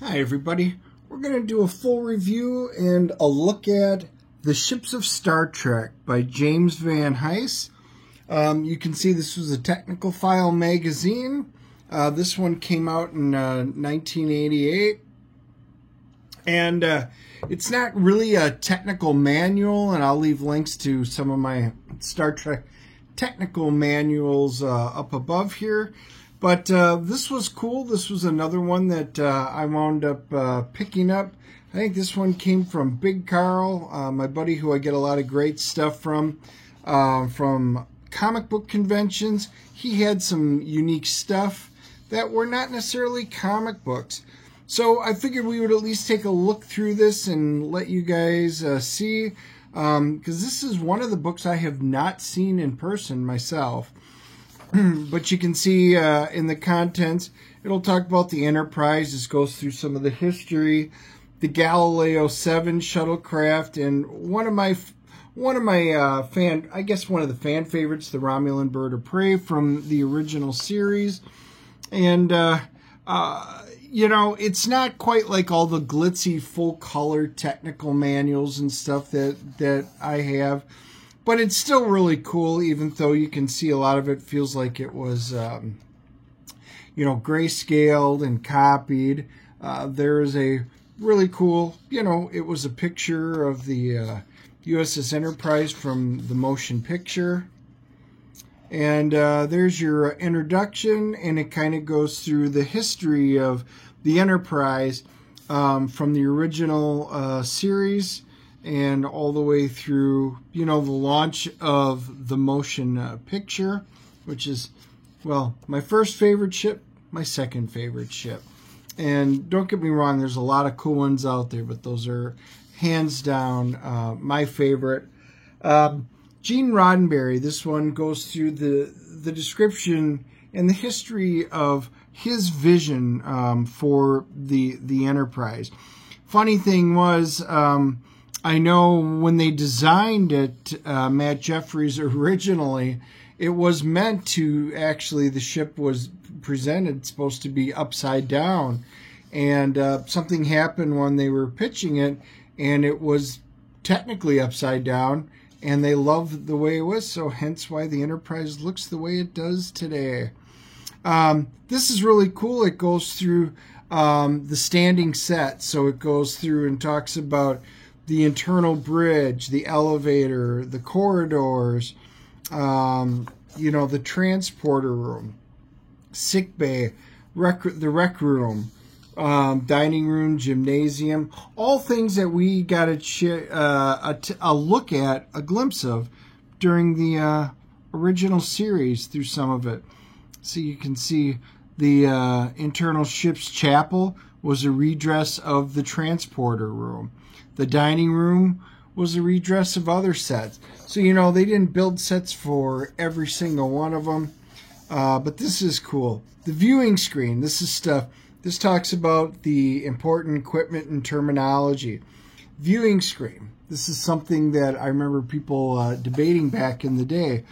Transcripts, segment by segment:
Hi everybody, we're going to do a full review and a look at The Ships of Star Trek by James Van Hise. You can see this was a Technical File magazine. This one came out in 1988. And it's not really a technical manual, and I'll leave links to some of my Star Trek technical manuals up above here. But this was cool. This was another one that I wound up picking up. I think this one came from Big Carl, my buddy who I get a lot of great stuff from comic book conventions. He had some unique stuff that were not necessarily comic books. So I figured we would at least take a look through this and let you guys see, because this is one of the books I have not seen in person myself. But you can see in the contents, it'll talk about the Enterprise. This goes through some of the history, the Galileo 7 shuttlecraft, and one of my one of the fan favorites, the Romulan Bird of Prey from the original series. And you know, it's not quite like all the glitzy full color technical manuals and stuff that I have. But it's still really cool, even though you can see a lot of it feels like it was, you know, grayscaled and copied. There is a really cool, you know, it was a picture of the USS Enterprise from the motion picture. And there's your introduction, and it kind of goes through the history of the Enterprise from the original series and all the way through, you know, the launch of the motion picture, which is, well, my first favorite ship, my second favorite ship. And don't get me wrong, there's a lot of cool ones out there, but those are hands down my favorite. Gene Roddenberry, this one goes through the description and the history of his vision for the Enterprise. Funny thing was, I know when they designed it, Matt Jeffries originally, it was meant to actually, the ship was presented supposed to be upside down. And something happened when they were pitching it, and it was technically upside down, and they loved the way it was, so hence why the Enterprise looks the way it does today. This is really cool. It goes through the standing set, so it goes through and talks about the internal bridge, the elevator, the corridors, you know, the transporter room, sick bay, the rec room, dining room, gymnasium, all things that we got a look at, a glimpse of during the original series through some of it. So you can see the internal ship's chapel was a redress of the transporter room. The dining room was a redress of other sets. So, you know, they didn't build sets for every single one of them. But this is cool. The viewing screen, this is stuff. This talks about the important equipment and terminology. Viewing screen. This is something that I remember people debating back in the day.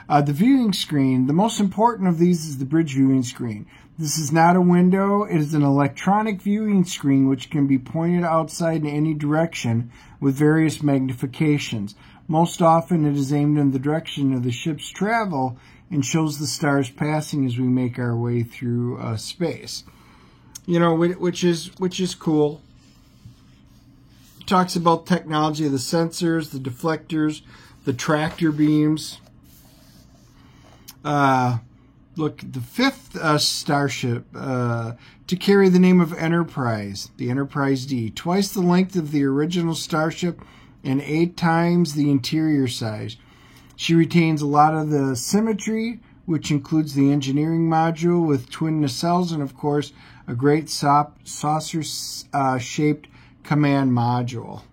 The viewing screen, the most important of these is the bridge viewing screen. This is not a window. It is an electronic viewing screen which can be pointed outside in any direction with various magnifications. Most often it is aimed in the direction of the ship's travel and shows the stars passing as we make our way through space. You know, which is cool. It talks about technology of the sensors, the deflectors, the tractor beams. Look, the fifth starship to carry the name of Enterprise, the Enterprise D, twice the length of the original starship and 8 times the interior size. She retains a lot of the symmetry, which includes the engineering module with twin nacelles and, of course, a great saucer-shaped command module.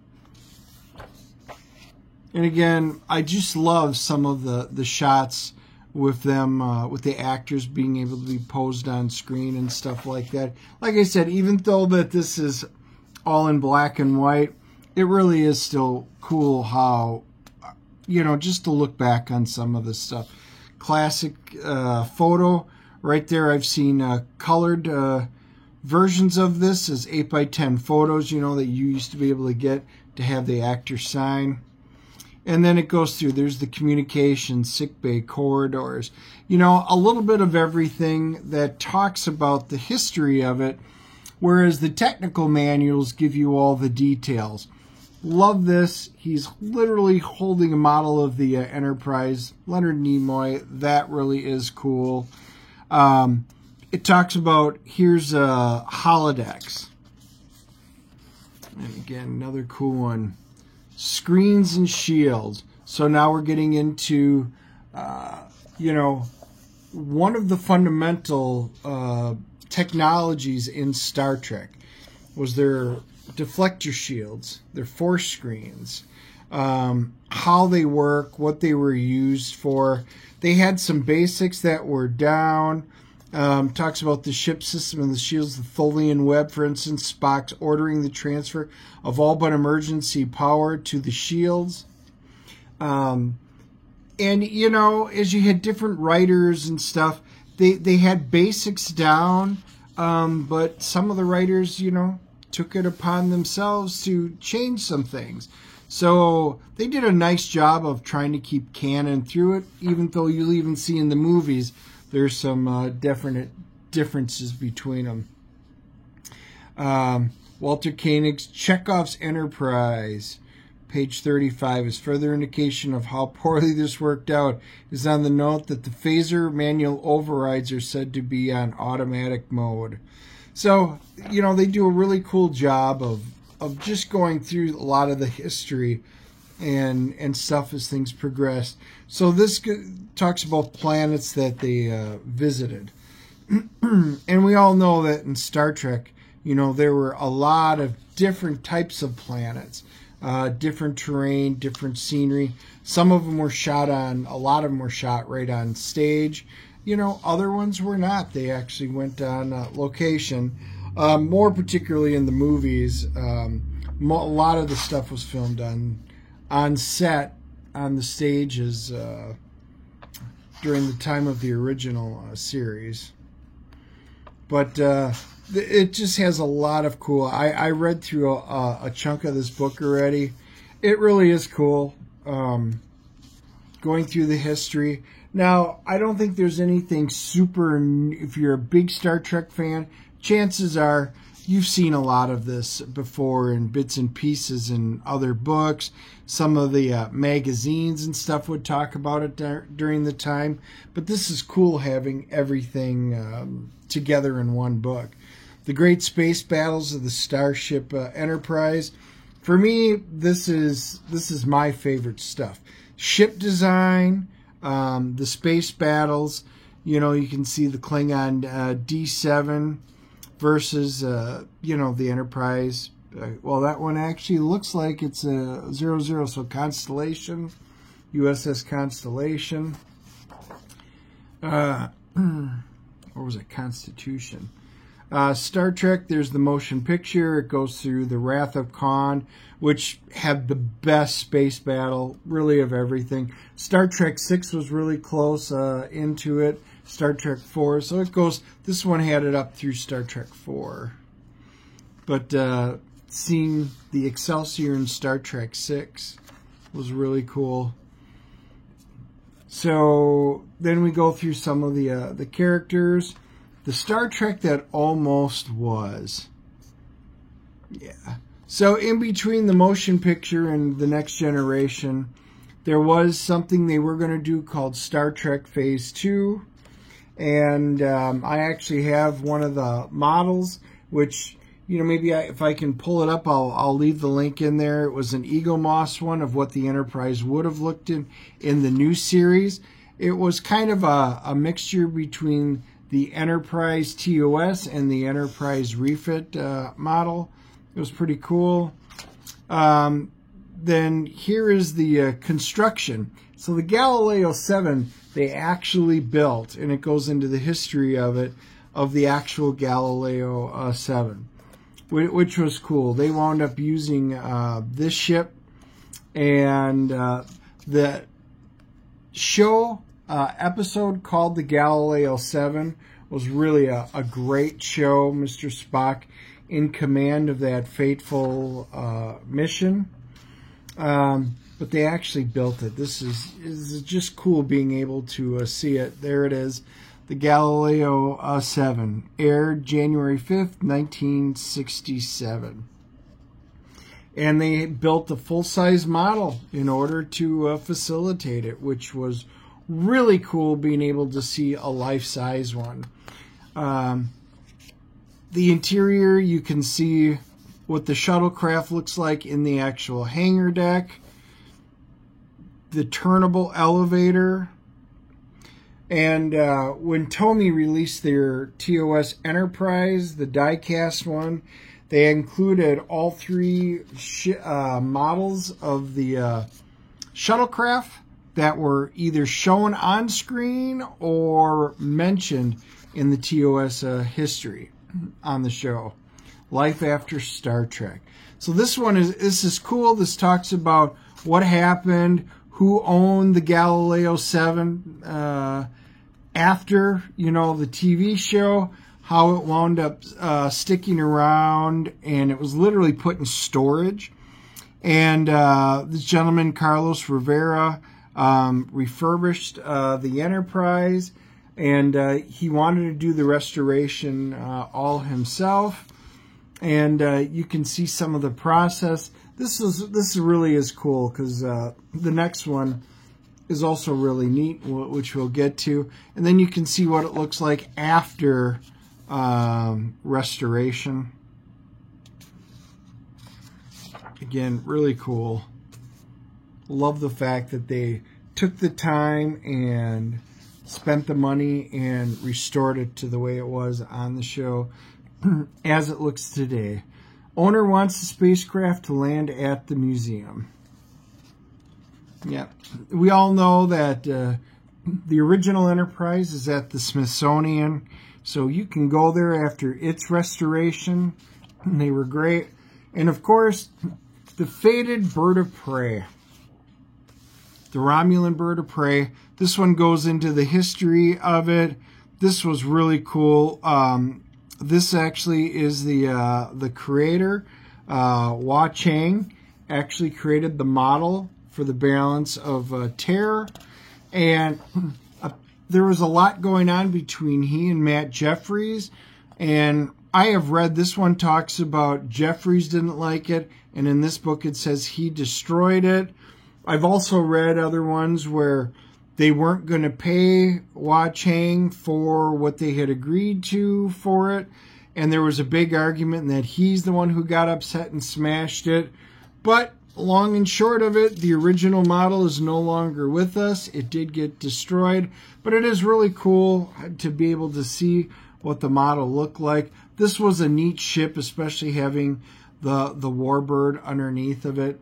And again, I just love some of the shots with them, with the actors being able to be posed on screen and stuff like that. Like I said, even though that this is all in black and white, it really is still cool how, you know, just to look back on some of this stuff. Classic photo right there. I've seen colored versions of this as 8x10 photos, you know, that you used to be able to get to have the actor sign. And then it goes through, there's the communication, sickbay, corridors, you know, a little bit of everything that talks about the history of it, whereas the technical manuals give you all the details. Love this. He's literally holding a model of the Enterprise. Leonard Nimoy. That really is cool. It talks about, here's holodecks. And again, another cool one. Screens and shields. So now we're getting into, you know, one of the fundamental technologies in Star Trek was their deflector shields, their force screens, how they work, what they were used for. They had some basics that were down. Talks about the ship system and the shields, the Tholian web, for instance, Spock's ordering the transfer of all but emergency power to the shields. And, you know, as you had different writers and stuff, they had basics down, but some of the writers, you know, took it upon themselves to change some things. So they did a nice job of trying to keep canon through it, even though you'll even see in the movies there's some definite differences between them. Walter Koenig's Chekhov's Enterprise, page 35, is further indication of how poorly this worked out is on the note that the phaser manual overrides are said to be on automatic mode. So, you know, they do a really cool job of just going through a lot of the history and stuff as things progress. So this talks about planets that they visited. And we all know that in Star Trek, you know, there were a lot of different types of planets, different terrain, different scenery. Some of them were shot on, a lot of them were shot right on stage. You know, other ones were not. They actually went on location. More particularly in the movies, a lot of the stuff was filmed on set, on the stages during the time of the original series. But it just has a lot of cool. I read through a chunk of this book already. It really is cool. Going through the history. Now, I don't think there's anything super. If you're a big Star Trek fan, chances are you've seen a lot of this before in bits and pieces in other books. Some of the magazines and stuff would talk about it during the time. But this is cool having everything together in one book. The Great Space Battles of the Starship Enterprise. For me, this is my favorite stuff. Ship design, the space battles. You know, you can see the Klingon D7 versus, you know, the Enterprise. Well, that one actually looks like it's a 00, so Constellation, USS Constellation. Or was it Constitution? Star Trek, there's the motion picture. It goes through the Wrath of Khan, which had the best space battle, really, of everything. Star Trek 6 was really close into it. Star Trek 4. So it goes, this one had it up through Star Trek 4. But seeing the Excelsior in Star Trek 6 was really cool. So then we go through some of the characters. The Star Trek that almost was. Yeah. So in between the motion picture and the Next Generation, there was something they were going to do called Star Trek Phase 2. And I actually have one of the models, which, you know, maybe if I can pull it up, I'll leave the link in there. It was an Eaglemoss one of what the Enterprise would have looked in the new series. It was kind of a mixture between the Enterprise TOS and the Enterprise refit model. It was pretty cool. Then here is the construction. So the Galileo 7, they actually built, and it goes into the history of it, of the actual Galileo 7, which was cool. They wound up using this ship, and the show episode called the Galileo 7 was really a great show. Mr. Spock in command of that fateful mission. But they actually built it. This is just cool being able to see it. There it is. The Galileo 7 aired January 5th, 1967. And they built a full-size model in order to facilitate it, which was really cool being able to see a life-size one. The interior, you can see what the shuttlecraft looks like in the actual hangar deck. The turnable elevator. And when Tomy released their TOS Enterprise, the die-cast one, they included all three models of the shuttlecraft that were either shown on screen or mentioned in the TOS history on the show. Life After Star Trek. So this is cool. This talks about what happened, who owned the Galileo 7 after, the TV show, how it wound up sticking around, and it was literally put in storage. And this gentleman, Carlos Rivera, refurbished the Enterprise, and he wanted to do the restoration all himself. And you can see some of the process. This really is cool, because the next one is also really neat, which we'll get to. And then you can see what it looks like after restoration. Again, really cool. Love the fact that they took the time and spent the money and restored it to the way it was on the show as it looks today. Owner wants the spacecraft to land at the museum. Yeah, we all know that the original Enterprise is at the Smithsonian, so you can go there after its restoration. They were great. And of course, the fated bird of prey. The Romulan bird of prey. This one goes into the history of it. This was really cool. This actually is the creator, Hua Chang, actually created the model for the Balance of Terror. And there was a lot going on between he and Matt Jeffries. And I have read, this one talks about Jeffries didn't like it, and in this book it says he destroyed it. I've also read other ones where they weren't going to pay Hua Chang for what they had agreed to for it, and there was a big argument that he's the one who got upset and smashed it. But long and short of it, the original model is no longer with us. It did get destroyed, but it is really cool to be able to see what the model looked like. This was a neat ship, especially having the warbird underneath of it.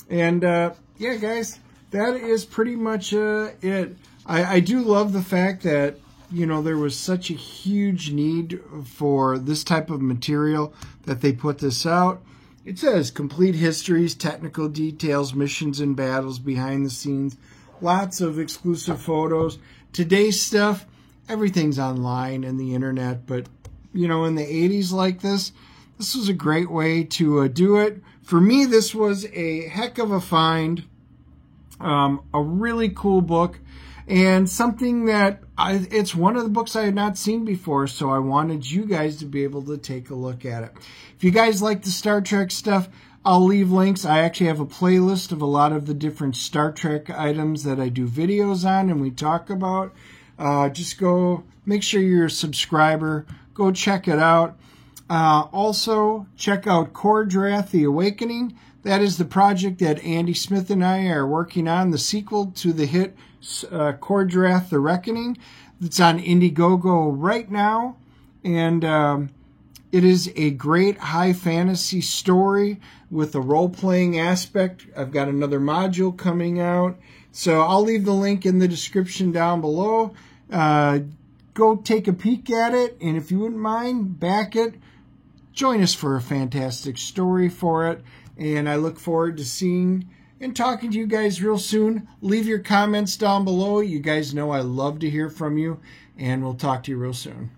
And yeah, guys, that is pretty much it. I do love the fact that, there was such a huge need for this type of material that they put this out. It says complete histories, technical details, missions and battles, behind the scenes, lots of exclusive photos. Today's stuff, everything's online and the internet, but in the 80s like this was a great way to do it. For me, this was a heck of a find, a really cool book, and something that it's one of the books I had not seen before, so I wanted you guys to be able to take a look at it. If you guys like the Star Trek stuff, I'll leave links. I actually have a playlist of a lot of the different Star Trek items that I do videos on and we talk about. Just go, make sure you're a subscriber. Go check it out. Also, check out Kordrath, The Awakening. That is the project that Andy Smith and I are working on, the sequel to the hit Kordrath, The Reckoning. It's on Indiegogo right now. And it is a great high fantasy story with a role-playing aspect. I've got another module coming out. So I'll leave the link in the description down below. Go take a peek at it. And if you wouldn't mind, back it. Join us for a fantastic story for it. And I look forward to seeing and talking to you guys real soon. Leave your comments down below. You guys know I love to hear from you, and we'll talk to you real soon.